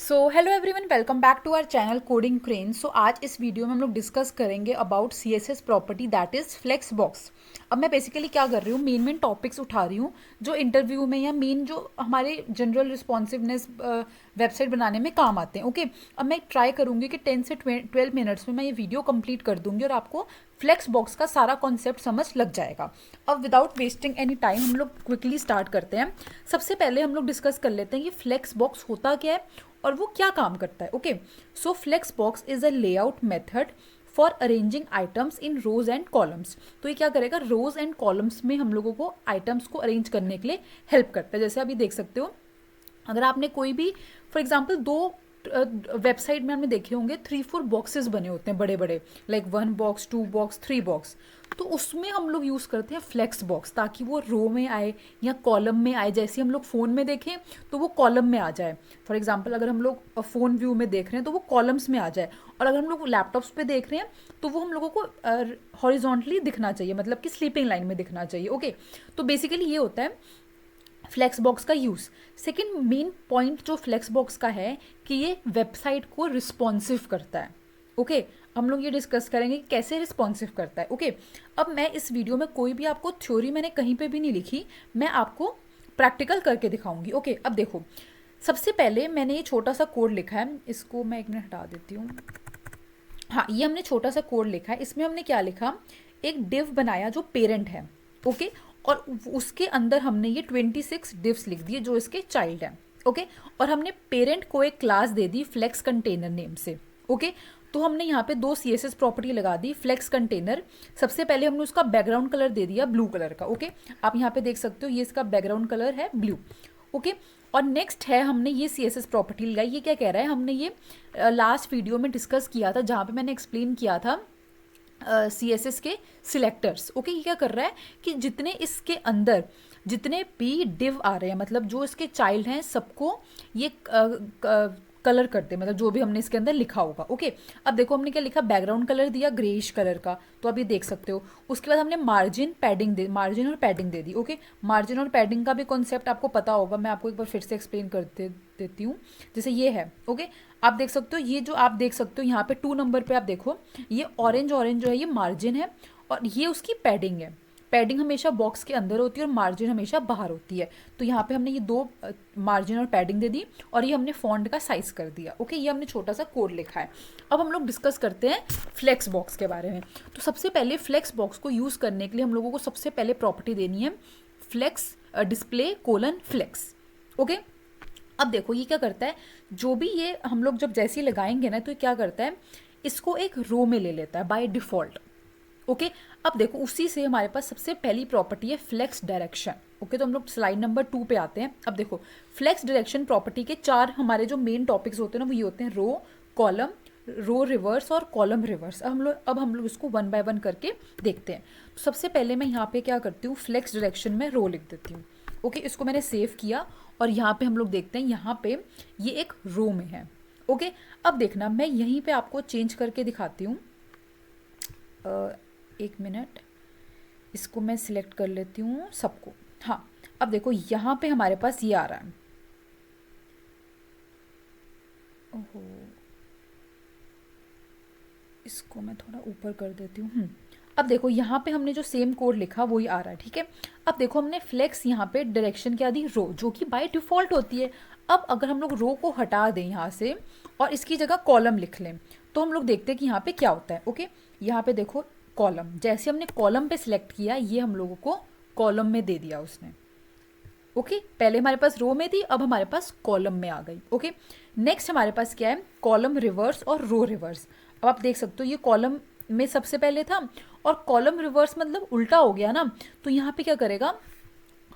So hello everyone, welcome back to our channel coding crane. So आज इस video में हम लोग डिस्कस करेंगे about CSS property that is flex box. अब मैं बेसिकली क्या कर रही हूँ, मेन टॉपिक्स उठा रही हूँ जो इंटरव्यू में या मेन जो हमारे जनरल रिस्पॉन्सिवनेस वेबसाइट बनाने में काम आते हैं। ओके, अब मैं ट्राई करूँगी कि 10 से 12 मिनट्स में मैं ये वीडियो कंप्लीट कर दूंगी और आपको फ्लेक्स बॉक्स का सारा कॉन्सेप्ट समझ लग जाएगा। अब विदाउट वेस्टिंग एनी टाइम हम लोग क्विकली स्टार्ट करते हैं। सबसे पहले हम लोग डिस्कस कर लेते हैं कि फ्लेक्स बॉक्स होता क्या है और वो क्या काम करता है। Okay, so flex box is a layout method for arranging items in rows and columns. तो ये क्या करेगा, रोज एंड कॉलम्स में हम लोगों को आइटम्स को अरेंज करने के लिए हेल्प करता है। जैसे अभी देख सकते हो, अगर आपने कोई भी फॉर एग्जाम्पल दो वेबसाइट में हमने देखे होंगे 3-4 बॉक्सेस बने होते हैं बड़े बड़े, लाइक 1 बॉक्स, 2 बॉक्स, 3 बॉक्स। तो उसमें हम लोग यूज़ करते हैं फ्लेक्स बॉक्स ताकि वो रो में आए या कॉलम में आए। जैसे हम लोग फ़ोन में देखें तो वो कॉलम में आ जाए। फॉर एग्जाम्पल अगर हम लोग फ़ोन व्यू में देख रहे हैं तो वो कॉलम्स में आ जाए, और अगर हम लोग लैपटॉप्स पे देख रहे हैं तो वो हम लोगों को हॉरिजॉन्टली दिखना चाहिए, मतलब कि स्लीपिंग लाइन में दिखना चाहिए। ओके, तो बेसिकली ये होता है फ्लेक्स बॉक्स का यूज़। सेकेंड मेन पॉइंट जो फ्लेक्स बॉक्स का है कि ये वेबसाइट को रिस्पॉन्सिव करता है। ओके, हम लोग ये डिस्कस करेंगे कि कैसे रिस्पॉन्सिव करता है। ओके, अब मैं इस वीडियो में कोई भी आपको थ्योरी मैंने कहीं पे भी नहीं लिखी, मैं आपको प्रैक्टिकल करके दिखाऊंगी। ओके, अब देखो, सबसे पहले मैंने ये छोटा सा कोड लिखा है, इसको मैं 1 मिनट हटा देती हूँ। हाँ, ये हमने छोटा सा कोड लिखा है। इसमें हमने क्या लिखा, एक डिव बनाया जो पेरेंट है। ओके, और उसके अंदर हमने ये 26 डिव्स लिख दिए जो इसके चाइल्ड हैं। ओके, और हमने पेरेंट को एक क्लास दे दी फ्लेक्स कंटेनर नेम से। ओके, तो हमने यहाँ पे 2 सीएसएस प्रॉपर्टी लगा दी फ्लेक्स कंटेनर। सबसे पहले हमने उसका बैकग्राउंड कलर दे दिया ब्लू कलर का। ओके, आप यहाँ पे देख सकते हो ये इसका बैकग्राउंड कलर है ब्लू। ओके, और नेक्स्ट है हमने ये सीएसएस प्रॉपर्टी लगाई। ये क्या कह रहा है, हमने ये लास्ट वीडियो में डिस्कस किया था जहाँ पे मैंने एक्सप्लेन किया था सीएसएस के सिलेक्टर्स। ओके, ये क्या कर रहा है कि जितने इसके अंदर जितने भी डिव आ रहे हैं, मतलब जो इसके चाइल्ड हैं, सबको ये कलर करते हैं, मतलब जो भी हमने इसके अंदर लिखा होगा। ओके, अब देखो हमने क्या लिखा, बैकग्राउंड कलर दिया ग्रेइश कलर का, तो अब ये देख सकते हो। उसके बाद हमने मार्जिन और पैडिंग दे दी। ओके, मार्जिन और पैडिंग का भी कॉन्सेप्ट आपको पता होगा, मैं आपको एक बार फिर से एक्सप्लेन कर देती हूँ। जैसे ये है, ओके, आप देख सकते हो, ये जो आप देख सकते हो यहाँ पे 2 नंबर पे आप देखो, ये ऑरेंज ऑरेंज जो है ये मार्जिन है और ये उसकी पैडिंग है। पैडिंग हमेशा बॉक्स के अंदर होती है और मार्जिन हमेशा बाहर होती है। तो यहाँ पे हमने ये 2 मार्जिन और पैडिंग दे दी और ये हमने फॉन्ट का साइज कर दिया। ओके, ये हमने छोटा सा कोड लिखा है। अब हम लोग डिस्कस करते हैं फ्लेक्स बॉक्स के बारे में। तो सबसे पहले फ्लेक्स बॉक्स को यूज़ करने के लिए हम लोगों को सबसे पहले प्रॉपर्टी देनी है flex display colon flex. Okay, अब देखो ये क्या करता है, जो भी ये हम लोग जब जैसे ही लगाएंगे ना तो ये क्या करता है, इसको एक रो में ले लेता है बाय डिफ़ॉल्ट। ओके, अब देखो उसी से हमारे पास सबसे पहली प्रॉपर्टी है फ्लेक्स डायरेक्शन। ओके, तो हम लोग स्लाइड नंबर 2 पे आते हैं। अब देखो फ्लेक्स डायरेक्शन प्रॉपर्टी के 4 हमारे जो मेन टॉपिक्स होते हैं ना वो ये होते हैं रो, कॉलम, रो रिवर्स और कॉलम रिवर्स। अब हम लोग इसको 1 बाय 1 करके देखते हैं। तो सबसे पहले मैं यहाँ पे क्या करती हूँ, फ्लेक्स डायरेक्शन में रो लिख देती हूँ। ओके, इसको मैंने सेव किया और यहाँ पे हम लोग देखते हैं, यहाँ पे ये एक रो में है। ओके, अब देखना मैं यहीं पे आपको चेंज करके दिखाती हूँ। 1 मिनट, इसको मैं सिलेक्ट कर लेती हूँ सबको। हाँ, अब देखो यहाँ पे हमारे पास ये आ रहा है। ओहो, इसको मैं थोड़ा ऊपर कर देती हूँ। अब देखो यहाँ पे हमने जो सेम कोड लिखा वही आ रहा है। ठीक है, अब देखो हमने फ्लेक्स यहाँ पे डायरेक्शन क्या दी, रो, जो कि बाय डिफ़ॉल्ट होती है। अब अगर हम लोग रो को हटा दें यहाँ से और इसकी जगह कॉलम लिख लें तो हम लोग देखते हैं कि यहाँ पे क्या होता है। ओके, यहाँ पे देखो कॉलम, जैसे हमने कॉलम पे सिलेक्ट किया ये हम लोगों को कॉलम में दे दिया उसने। ओके, पहले हमारे पास रो में थी, अब हमारे पास कॉलम में आ गई। ओके, नेक्स्ट हमारे पास क्या है, कॉलम रिवर्स और रो रिवर्स। अब आप देख सकते हो ये कॉलम में सबसे पहले था और कॉलम रिवर्स मतलब उल्टा हो गया ना, तो यहाँ पे क्या करेगा,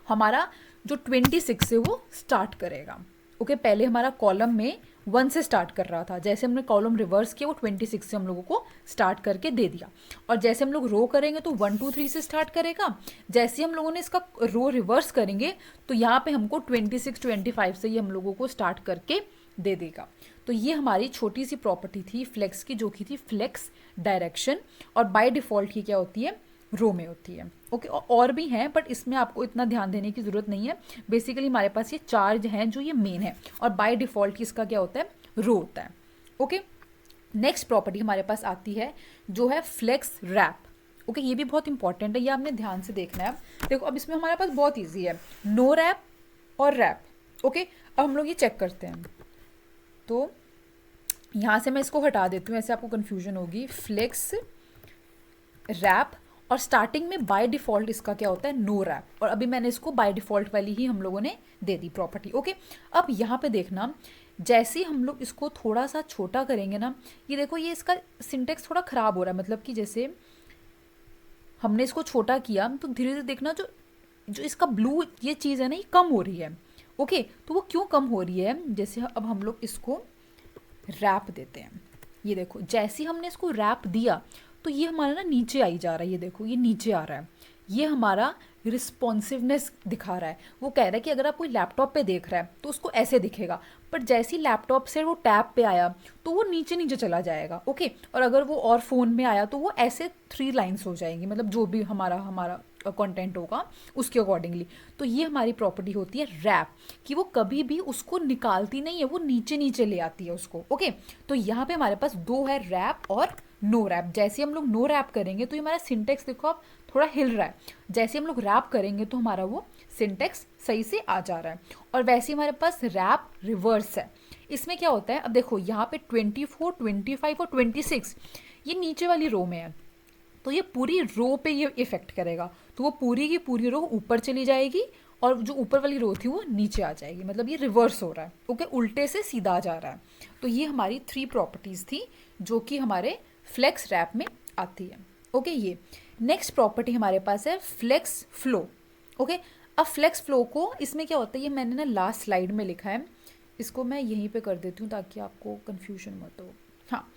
हमारा जो 26 है वो स्टार्ट करेगा। ओके, पहले हमारा कॉलम में 1 से स्टार्ट कर रहा था, जैसे हमने कॉलम रिवर्स किया वो 26 से हम लोगों को स्टार्ट करके दे दिया। और जैसे हम लोग रो करेंगे तो 1 2 3 से स्टार्ट करेगा। जैसे हम लोगों ने इसका रो रिवर्स करेंगे तो यहाँ पे हमको 26 25 से ये हम लोगों को स्टार्ट करके दे देगा। तो ये हमारी छोटी सी प्रॉपर्टी थी फ्लेक्स की, जो कि थी फ्लेक्स डायरेक्शन। और बाय डिफ़ॉल्ट ही क्या होती है, रो में होती है। ओके, और भी हैं बट इसमें आपको इतना ध्यान देने की ज़रूरत नहीं है। बेसिकली हमारे पास ये चार हैं जो ये मेन है, और बाय डिफ़ॉल्ट इसका क्या होता है, रो होता है। ओके, नेक्स्ट प्रॉपर्टी हमारे पास आती है जो है फ्लेक्स रैप। ओके, ये भी बहुत इंपॉर्टेंट है, ये आपने ध्यान से देखना है। देखो अब इसमें हमारे पास बहुत ईजी है, नो रैप और रैप। ओके, अब हम लोग ये चेक करते हैं। तो यहाँ से मैं इसको हटा देती हूँ, ऐसे आपको कन्फ्यूजन होगी। फ्लेक्स रैप, और स्टार्टिंग में बाय डिफ़ॉल्ट इसका क्या होता है, नो रैप, और अभी मैंने इसको बाय डिफ़ॉल्ट वाली ही हम लोगों ने दे दी प्रॉपर्टी। ओके, अब यहाँ पे देखना, जैसे ही हम लोग इसको थोड़ा सा छोटा करेंगे ना, ये देखो ये इसका सिंटेक्स थोड़ा ख़राब हो रहा है, मतलब कि जैसे हमने इसको छोटा किया तो धीरे धीरे देखना जो जो इसका ब्लू ये चीज़ है ना, ये कम हो रही है। ओके, तो वो क्यों कम हो रही है, जैसे अब हम लोग इसको रैप देते हैं, ये देखो जैसे ही हमने इसको रैप दिया तो ये हमारा ना नीचे आई जा रहा है, ये देखो ये नीचे आ रहा है, ये हमारा रिस्पॉन्सिवनेस दिखा रहा है। वो कह रहा है कि अगर आप कोई लैपटॉप पे देख रहा है तो उसको ऐसे दिखेगा, बट जैसे ही लैपटॉप से वो टैब पे आया तो वो नीचे नीचे चला जाएगा। ओके, और अगर वो और फ़ोन में आया तो वो ऐसे 3 लाइन्स हो जाएंगी, मतलब जो भी हमारा हमारा कंटेंट होगा उसके अकॉर्डिंगली। तो ये हमारी प्रॉपर्टी होती है रैप, कि वो कभी भी उसको निकालती नहीं है, वो नीचे नीचे ले आती है उसको। ओके, तो यहाँ पे हमारे पास दो है, रैप और नो रैप। जैसे हम लोग नो रैप करेंगे तो ये हमारा सिंटेक्स देखो आप थोड़ा हिल रहा है, जैसे हम लोग रैप करेंगे तो हमारा वो सिंटेक्स सही से आ जा रहा है। और वैसे ही हमारे पास रैप रिवर्स है। इसमें क्या होता है, अब देखो यहाँ पे 24, 25 और 26 ये नीचे वाली रो में है, तो ये पूरी रो पे ये इफेक्ट करेगा, तो वो पूरी की पूरी रो ऊपर चली जाएगी और जो ऊपर वाली रो थी वो नीचे आ जाएगी, मतलब ये रिवर्स हो रहा है। ओके, उल्टे से सीधा जा रहा है। तो ये हमारी 3 प्रॉपर्टीज़ थी जो कि हमारे फ्लेक्स रैप में आती है। ओके, ये नेक्स्ट प्रॉपर्टी हमारे पास है फ्लेक्स फ्लो। ओके, अब फ्लेक्स फ्लो को इसमें क्या होता है, ये मैंने ना लास्ट स्लाइड में लिखा है, इसको मैं यहीं पे कर देती हूँ ताकि आपको कन्फ्यूजन मत हो। हाँ,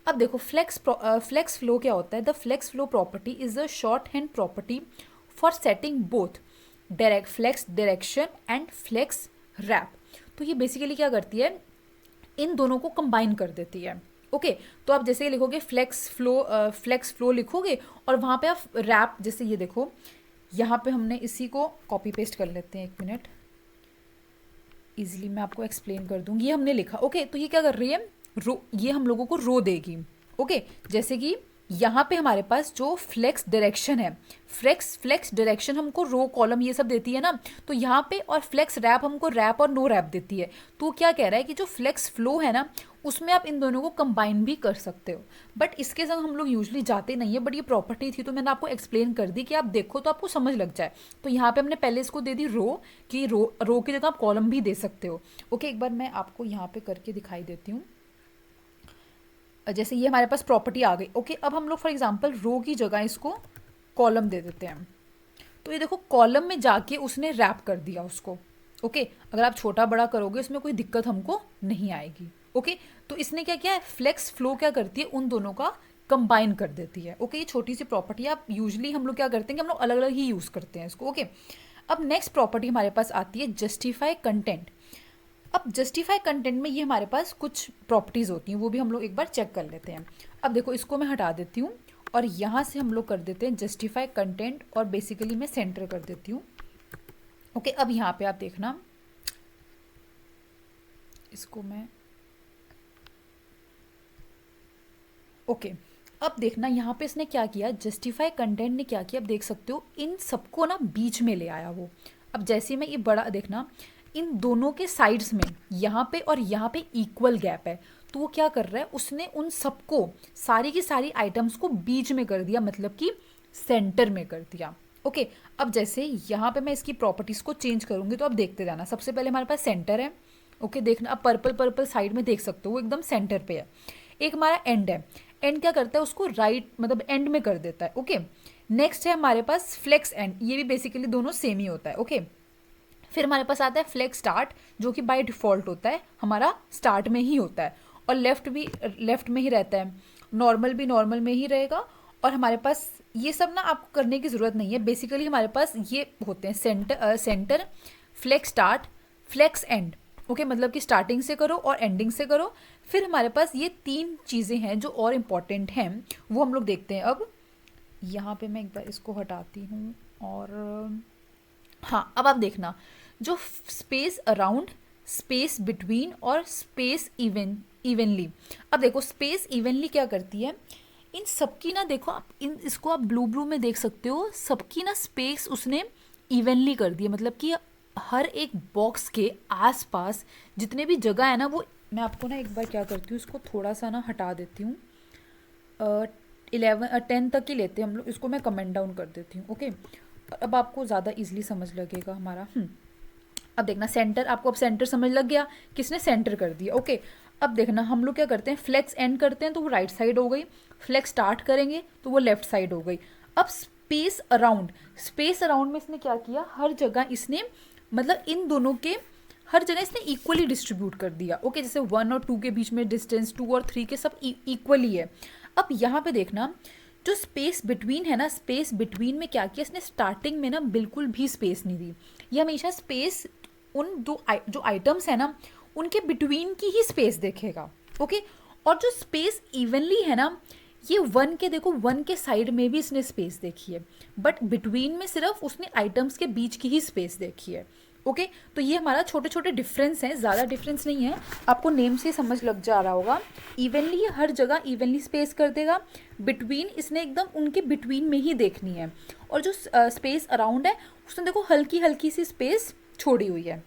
अब देखो फ्लेक्स फ्लो क्या होता है। The flex flow property is a shorthand property for setting both direct flex direction and flex wrap. तो ये बेसिकली क्या करती है, इन दोनों को कंबाइन कर देती है। ओके, तो आप जैसे लिखोगे फ्लेक्स फ्लो लिखोगे और वहाँ पे आप रैप, जैसे ये देखो यहाँ पे हमने इसी को कॉपी पेस्ट कर लेते हैं, 1 मिनट, इजीली मैं आपको एक्सप्लेन कर दूँगी। ये हमने लिखा। ओके, तो ये क्या कर रही है, रो, ये हम लोगों को रो देगी। ओके, जैसे कि यहाँ पे हमारे पास जो फ्लेक्स डायरेक्शन है, फ्लेक्स डायरेक्शन हमको रो कॉलम ये सब देती है ना, तो यहाँ पे और फ्लेक्स रैप हमको रैप और नो रैप देती है। तो क्या कह रहा है कि जो फ्लेक्स फ्लो है ना, उसमें आप इन दोनों को कंबाइन भी कर सकते हो, बट इसके संग हम लोग यूजली जाते नहीं है। बट ये प्रॉपर्टी थी तो मैंने आपको एक्सप्लेन कर दी कि आप देखो तो आपको समझ लग जाए। तो यहाँ पे हमने पहले इसको दे दी रो, कि रो की जगह आप कॉलम भी दे सकते हो। ओके, एक बार मैं आपको यहाँ पे करके दिखाई देती हूँ। जैसे ये हमारे पास प्रॉपर्टी आ गई। ओके, अब हम लोग फॉर एग्जांपल रो की जगह इसको कॉलम दे देते हैं, तो ये देखो कॉलम में जाके उसने रैप कर दिया उसको। ओके, अगर आप छोटा बड़ा करोगे इसमें कोई दिक्कत हमको नहीं आएगी। ओके, तो इसने क्या किया है, फ्लेक्स फ्लो क्या करती है, उन दोनों का कंबाइन कर देती है। ओके, ये छोटी सी प्रॉपर्टी आप यूजली हम लोग क्या करते हैं कि हम लोग अलग अलग ही यूज़ करते हैं इसको। ओके, अब नेक्स्ट प्रॉपर्टी हमारे पास आती है जस्टिफाई कंटेंट। अब जस्टिफाई कंटेंट में ये हमारे पास कुछ प्रॉपर्टीज़ होती हैं, वो भी हम लोग एक बार चेक कर लेते हैं। अब देखो इसको मैं हटा देती हूँ और यहाँ से हम लोग कर देते हैं जस्टिफाई कंटेंट, और बेसिकली मैं सेंटर कर देती हूँ। ओके, अब यहाँ पे आप देखना, इसको मैं ओके, अब देखना यहाँ पे इसने क्या किया, जस्टिफाई कंटेंट ने क्या किया, अब देख सकते हो इन सबको ना बीच में ले आया वो। अब जैसे मैं ये बड़ा देखना, इन दोनों के साइड्स में यहाँ पे और यहाँ पे इक्वल गैप है, तो वो क्या कर रहा है, उसने उन सबको सारी की सारी आइटम्स को बीच में कर दिया, मतलब कि सेंटर में कर दिया। ओके, अब जैसे यहाँ पे मैं इसकी प्रॉपर्टीज़ को चेंज करूँगी तो अब देखते जाना। सबसे पहले हमारे पास सेंटर है। ओके, देखना अब पर्पल साइड में देख सकते हो वो एकदम सेंटर पे है। एक हमारा एंड है, एंड क्या करता है उसको राइट मतलब एंड में कर देता है। ओके, नेक्स्ट है हमारे पास फ्लेक्स एंड, ये भी बेसिकली दोनों सेम ही होता है। ओके, फिर हमारे पास आता है फ्लेक्स स्टार्ट, जो कि बाय डिफ़ॉल्ट होता है हमारा स्टार्ट में ही होता है, और लेफ्ट भी लेफ्ट में ही रहता है, नॉर्मल भी नॉर्मल में ही रहेगा। और हमारे पास ये सब ना आपको करने की ज़रूरत नहीं है, बेसिकली हमारे पास ये होते हैं centre, flex start, flex end. Okay, मतलब कि स्टार्टिंग से करो और एंडिंग से करो। फिर हमारे पास ये 3 चीज़ें हैं जो और इम्पॉर्टेंट हैं, वो हम लोग देखते हैं अब। यहाँ पे मैं एक बार इसको हटाती हूँ और हाँ, अब आप देखना, जो स्पेस अराउंड, स्पेस बिटवीन और स्पेस इवनली। अब देखो स्पेस इवनली क्या करती है, इन सबकी ना, देखो आप इन इसको आप ब्लू ब्लू में देख सकते हो, सबकी ना स्पेस उसने इवनली कर दी है। मतलब कि हर एक बॉक्स के आसपास जितने भी जगह है ना, वो मैं आपको ना एक बार क्या करती हूँ, इसको थोड़ा सा ना हटा देती हूँ। 10 तक ही लेते हैं हम लोग इसको, मैं कमेंट डाउन कर देती हूँ। ओके, अब आपको ज़्यादा इजीली समझ लगेगा हमारा। अब देखना सेंटर, आपको अब सेंटर समझ लग गया, किसने सेंटर कर दिया। ओके, अब देखना हम लोग क्या करते हैं, फ्लेक्स एंड करते हैं तो वो राइट साइड हो गई, फ्लेक्स स्टार्ट करेंगे तो वो लेफ्ट साइड हो गई। अब स्पेस अराउंड, स्पेस अराउंड में इसने क्या किया, हर जगह इसने, मतलब इन दोनों के हर जगह इसने इक्वली डिस्ट्रीब्यूट कर दिया। ओके, जैसे 1 और 2 के बीच में डिस्टेंस, 2 और 3 के सब इक्वली है। अब यहाँ पे देखना, जो स्पेस बिटवीन है ना, स्पेस बिटवीन में क्या किया इसने, स्टार्टिंग में ना बिल्कुल भी स्पेस नहीं दी। ये हमेशा स्पेस उन जो आइटम्स है ना, उनके बिटवीन की ही स्पेस देखेगा। ओके, और जो स्पेस इवनली है ना, ये 1 के, देखो 1 के साइड में भी इसने स्पेस देखी है, बट बिटवीन में सिर्फ उसने आइटम्स के बीच की ही स्पेस देखी है। ओके, तो ये हमारा छोटे छोटे डिफरेंस हैं, ज़्यादा डिफरेंस नहीं है, आपको नेम से समझ लग जा रहा होगा। इवनली हर जगह इवनली स्पेस कर देगा, बिटवीन इसने एकदम उनके बिटवीन में ही देखनी है, और जो स्पेस अराउंड है उसने देखो हल्की हल्की सी स्पेस छोड़ी हुई है।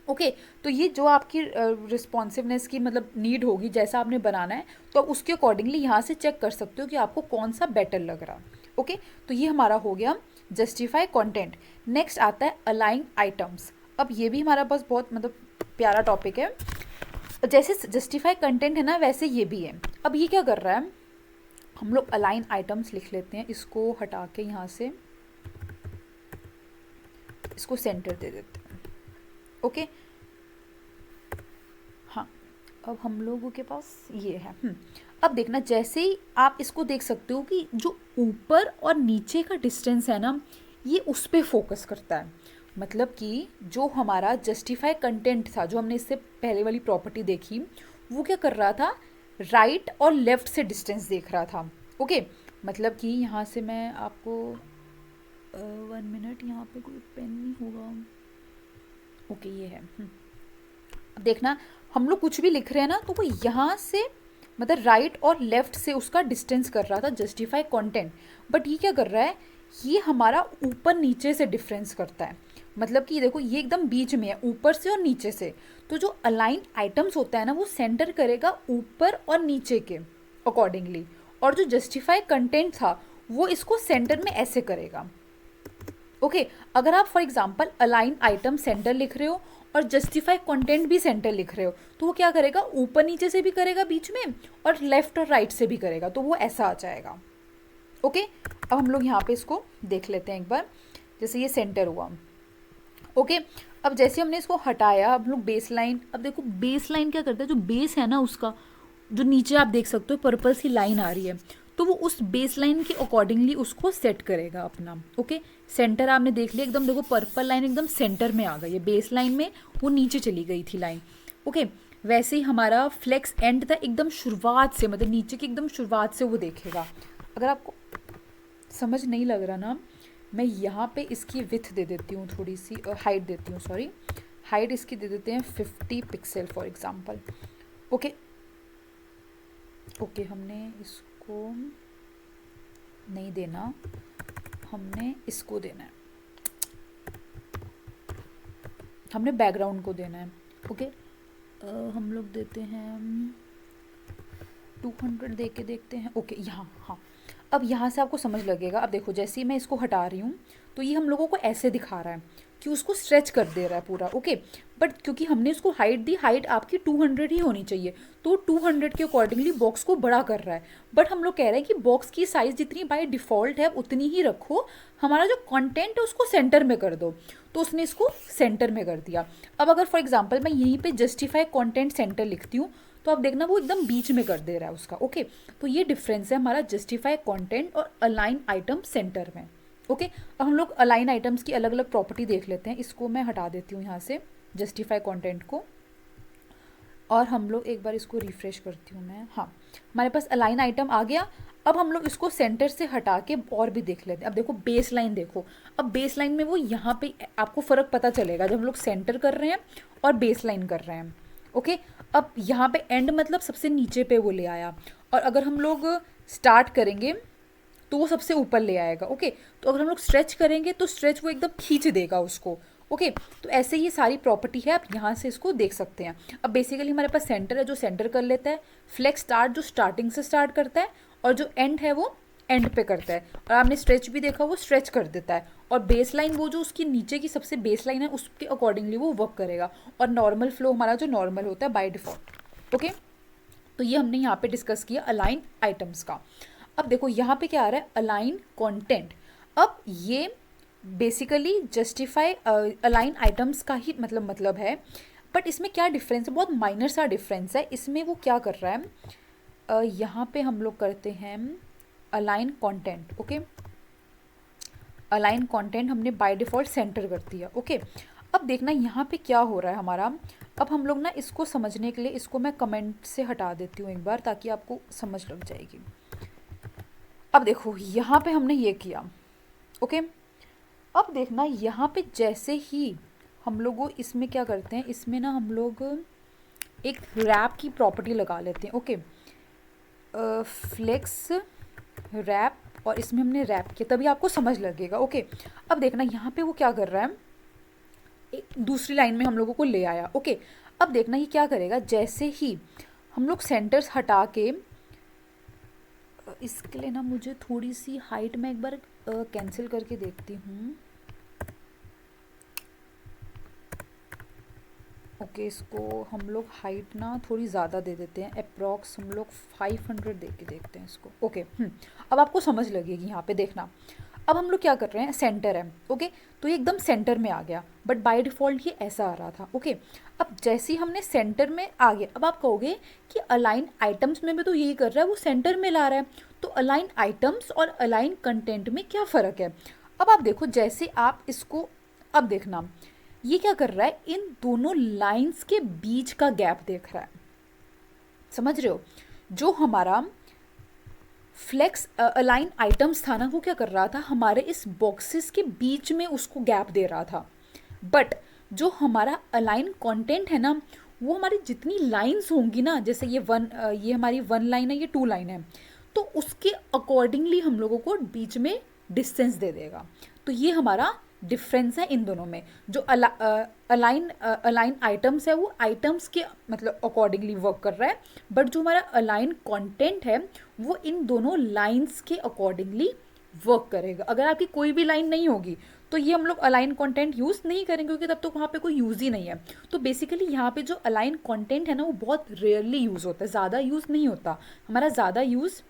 ओके, तो ये जो आपकी रिस्पॉन्सिवनेस की मतलब नीड होगी, जैसा आपने बनाना है, तो आप उसके अकॉर्डिंगली यहाँ से चेक कर सकते हो कि आपको कौन सा बेटर लग रहा। ओके, तो ये हमारा हो गया जस्टिफाई कंटेंट। नेक्स्ट आता है अलाइन आइटम्स। अब ये भी हमारा बस बहुत मतलब प्यारा टॉपिक है। जैसे जस्टिफाई कंटेंट है ना, वैसे ये भी है। अब ये क्या कर रहा है, हम लोग अलाइन आइटम्स लिख लेते हैं, इसको हटा के यहाँ से इसको सेंटर दे देते हैं। ओके, हाँ, अब हम लोगों के पास ये है। अब देखना, जैसे ही आप इसको देख सकते हो कि जो ऊपर और नीचे का डिस्टेंस है ना, ये उस पर फोकस करता है। मतलब कि जो हमारा जस्टिफाई कंटेंट था, जो हमने इससे पहले वाली प्रॉपर्टी देखी, वो क्या कर रहा था, राइट और लेफ्ट से डिस्टेंस देख रहा था। ओके, मतलब कि यहाँ से मैं आपको 1 मिनट, यहाँ पे कोई पेन नहीं होगा। ओके, ये है। अब देखना, हम लोग कुछ भी लिख रहे हैं ना, तो वो यहाँ से मतलब राइट और लेफ्ट से उसका डिस्टेंस कर रहा था जस्टिफाई कंटेंट। बट ये क्या कर रहा है, ये हमारा ऊपर नीचे से डिफरेंस करता है। मतलब कि देखो ये एकदम बीच में है, ऊपर से और नीचे से। तो जो अलाइन आइटम्स होता है ना, वो सेंटर करेगा ऊपर और नीचे के अकॉर्डिंगली, और जो जस्टिफाई कंटेंट था वो इसको सेंटर में ऐसे करेगा। ओके, अगर आप for example align item centre लिख रहे हो और जस्टिफाई कंटेंट भी सेंटर लिख रहे हो, तो वो क्या करेगा, ऊपर नीचे से भी करेगा बीच में, और लेफ्ट और राइट से भी करेगा, तो वो ऐसा आ जाएगा। ओके, अब हम लोग यहाँ पे इसको देख लेते हैं एक बार। जैसे ये सेंटर हुआ। ओके, अब जैसे हमने इसको हटाया, अब लोग बेस लाइन, अब देखो बेस लाइन क्या करता है, जो बेस है ना उसका, जो नीचे आप देख सकते हो पर्पल सी लाइन आ रही है, तो वो उस बेस लाइन के अकॉर्डिंगली उसको सेट करेगा अपना। ओके, सेंटर आपने देख लिया एकदम, देखो पर्पल लाइन एकदम सेंटर में आ गई है, बेस लाइन में वो नीचे चली गई थी लाइन। ओके, वैसे ही हमारा फ्लेक्स एंड था एकदम शुरुआत से, मतलब नीचे की एकदम शुरुआत से वो देखेगा। अगर आपको समझ नहीं लग रहा ना, मैं यहाँ पे इसकी विथ दे देती हूँ, थोड़ी सी हाइट देती हूँ, सॉरी, हाइट इसकी दे देते हैं 50 pixel for example. Okay, okay, हमने इसको नहीं देना, हमने इसको देना है, हमने बैकग्राउंड को देना है। ओके, हम लोग देते हैं 200 दे के देखते हैं। ओके, यहाँ, हाँ, अब यहाँ से आपको समझ लगेगा। अब देखो जैसे ही मैं इसको हटा रही हूँ, तो ये हम लोगों को ऐसे दिखा रहा है कि उसको स्ट्रेच कर दे रहा है पूरा। ओके, बट क्योंकि हमने उसको हाइट दी, हाइट आपकी 200 ही होनी चाहिए, तो 200 के अकॉर्डिंगली बॉक्स को बड़ा कर रहा है। बट हम लोग कह रहे हैं कि बॉक्स की साइज़ जितनी बाय डिफ़ॉल्ट है उतनी ही रखो, हमारा जो कंटेंट है उसको सेंटर में कर दो, तो उसने इसको सेंटर में कर दिया। अब अगर फॉर एग्जांपल मैं यहीं पे जस्टिफाई कंटेंट सेंटर लिखती हूँ, तो आप देखना वो एकदम बीच में कर दे रहा है उसका। ओके, तो ये डिफरेंस है हमारा जस्टिफाई कंटेंट और अलाइन आइटम सेंटर में। ओके, अब हम लोग अलाइन आइटम्स की अलग अलग प्रॉपर्टी देख लेते हैं। इसको मैं हटा देती हूँ यहाँ से, जस्टिफाई कंटेंट को। और हम लोग एक बार इसको रिफ्रेश करती हूँ मैं, हाँ हमारे पास अलाइन आइटम आ गया। अब हम लोग इसको सेंटर से हटा के और भी देख लेते हैं। अब देखो बेस लाइन देखो, अब बेस लाइन में वो यहाँ पे आपको फ़र्क पता चलेगा जब हम लोग सेंटर कर रहे हैं और बेस लाइन कर रहे हैं। ओके, अब यहाँ पे एंड मतलब सबसे नीचे पे वो ले आया, और अगर हम लोग स्टार्ट करेंगे तो वो सबसे ऊपर ले आएगा। ओके, तो अगर हम लोग स्ट्रेच करेंगे तो स्ट्रेच वो एकदम खींच देगा उसको। ओके, तो ऐसे ही सारी प्रॉपर्टी है, आप यहाँ से इसको देख सकते हैं। अब बेसिकली हमारे पास सेंटर है जो सेंटर कर लेता है, फ्लेक्स स्टार्ट जो स्टार्टिंग से स्टार्ट करता है, और जो एंड है वो एंड पे करता है। और आपने स्ट्रेच भी देखा, वो स्ट्रेच कर देता है। और बेस लाइन वो जो उसकी नीचे की सबसे बेस लाइन है उसके अकॉर्डिंगली वो वर्क करेगा। और नॉर्मल फ्लो हमारा जो नॉर्मल होता है बाय डिफॉल्ट। ओके, तो ये हमने यहाँ पे डिस्कस किया अलाइन आइटम्स का। अब देखो यहाँ पे क्या आ रहा है, अलाइन कंटेंट। अब ये बेसिकली जस्टिफाई अलाइन आइटम्स का ही मतलब है, बट इसमें क्या डिफरेंस है, बहुत माइनर सा डिफरेंस है। इसमें वो क्या कर रहा है, यहाँ पे हम लोग करते हैं align content. Okay, align content हमने बाय डिफ़ॉल्ट सेंटर कर दिया। ओके, अब देखना यहाँ पे क्या हो रहा है हमारा। अब हम लोग ना इसको समझने के लिए इसको मैं कमेंट से हटा देती हूँ एक बार, ताकि आपको समझ लग जाएगी। अब देखो यहाँ पे हमने ये किया। ओके, अब देखना यहाँ पे जैसे ही हम लोग इसमें क्या करते हैं, इसमें ना हम लोग एक रैप की प्रॉपर्टी लगा लेते हैं। ओके, फ्लेक्स रैप, और इसमें हमने रैप किया, तभी आपको समझ लगेगा। ओके, अब देखना यहाँ पे वो क्या कर रहा है, एक दूसरी लाइन में हम लोगों को ले आया। ओके, अब देखना ये क्या करेगा, जैसे ही हम लोग सेंटर्स हटा के, इसके लिए ना मुझे थोड़ी सी हाइट मैं एक बार कैंसिल करके देखती हूँ। ओके, इसको हम लोग हाइट ना थोड़ी ज़्यादा दे देते हैं, अप्रॉक्स हम लोग 500 दे के देखते हैं इसको। ओके, अब आपको समझ लगेगी यहाँ पे देखना। अब हम लोग क्या कर रहे हैं, सेंटर है। ओके, तो ये एकदम सेंटर में आ गया, बट बाय डिफ़ॉल्ट ये ऐसा आ रहा था। ओके, अब जैसे ही हमने सेंटर में आ गया, अब आप कहोगे कि अलाइन आइटम्स में भी तो यही कर रहा है, वो सेंटर में ला रहा है, तो अलाइन आइटम्स और अलाइन कंटेंट में क्या फ़र्क है। अब आप देखो, जैसे आप इसको, अब देखना ये क्या कर रहा है, इन दोनों लाइंस के बीच का गैप देख रहा है। समझ रहे हो, जो हमारा फ्लेक्स अलाइन आइटम्स था ना, वो क्या कर रहा था, हमारे इस बॉक्सेस के बीच में उसको गैप दे रहा था। बट जो हमारा अलाइन कंटेंट है ना, वो हमारी जितनी लाइंस होंगी ना, जैसे ये हमारी 1 लाइन है, ये 2 लाइन है, तो उसके अकॉर्डिंगली हम लोगों को बीच में डिस्टेंस दे देगा। तो ये हमारा डिफरेंस है इन दोनों में। जो अलाइन आइटम्स है वो आइटम्स के मतलब अकॉर्डिंगली वर्क कर रहा है, बट जो हमारा अलाइन कंटेंट है वो इन दोनों लाइंस के अकॉर्डिंगली वर्क करेगा। अगर आपकी कोई भी लाइन नहीं होगी तो ये हम लोग अलाइन कंटेंट यूज़ नहीं करेंगे, क्योंकि तब तो वहाँ पे कोई यूज़ ही नहीं है। तो बेसिकली यहाँ पे जो अलाइन कंटेंट है ना, वो बहुत रेयरली यूज़ होता है, ज़्यादा यूज़ नहीं होता। हमारा ज़्यादा यूज़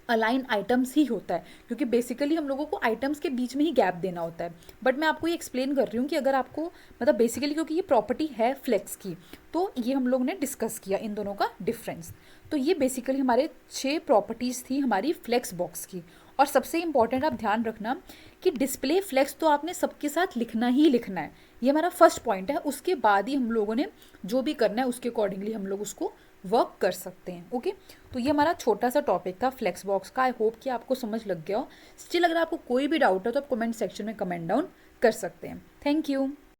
अलाइन आइटम्स ही होता है, क्योंकि बेसिकली हम लोगों को आइटम्स के बीच में ही गैप देना होता है। बट मैं आपको ये एक्सप्लेन कर रही हूँ कि अगर आपको मतलब बेसिकली, क्योंकि ये प्रॉपर्टी है फ्लेक्स की, तो ये हम लोग ने डिस्कस किया इन दोनों का डिफरेंस। तो ये बेसिकली हमारे 6 प्रॉपर्टीज़ थी हमारी फ्लेक्स बॉक्स की। और सबसे इंपॉर्टेंट आप ध्यान रखना कि डिस्प्ले फ्लेक्स तो आपने सबके साथ लिखना ही लिखना है, ये हमारा फर्स्ट पॉइंट है। उसके बाद ही हम लोगों ने जो भी करना है उसके अकॉर्डिंगली हम लोग उसको वर्क कर सकते हैं। ओके, तो ये हमारा छोटा सा टॉपिक था फ्लेक्स बॉक्स का। आई होप कि आपको समझ लग गया हो। स्टिल अगर आपको कोई भी डाउट है तो आप कमेंट सेक्शन में कमेंट डाउन कर सकते हैं। Thank you.